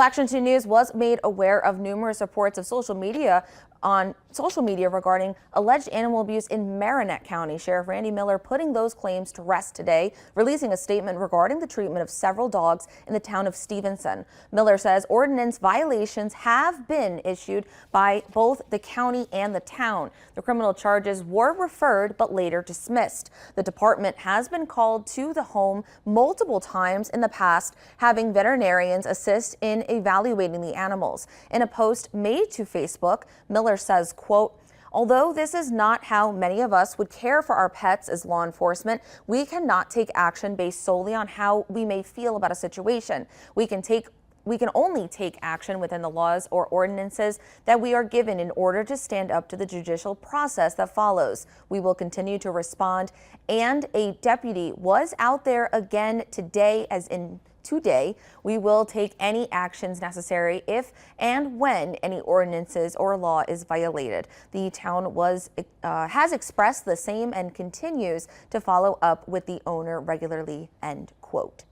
Action 2 News was made aware of numerous reports of social media regarding alleged animal abuse in Marinette County. Sheriff Randy Miller putting those claims to rest today, releasing a statement regarding the treatment of several dogs in the town of Stephenson. Miller says ordinance violations have been issued by both the county and the town. The criminal charges were referred but later dismissed. The department has been called to the home multiple times in the past, having veterinarians assist in evaluating the animals. In a post made to Facebook, Miller says, quote, "Although this is not how many of us would care for our pets as law enforcement, we cannot take action based solely on how we may feel about a situation. We can only take action within the laws or ordinances that we are given in order to stand up to the judicial process that follows. We will continue to respond." And a deputy was out there again today, as in today. We will take any actions necessary if and when any ordinances or law is violated. The town has expressed the same and continues to follow up with the owner regularly, end quote.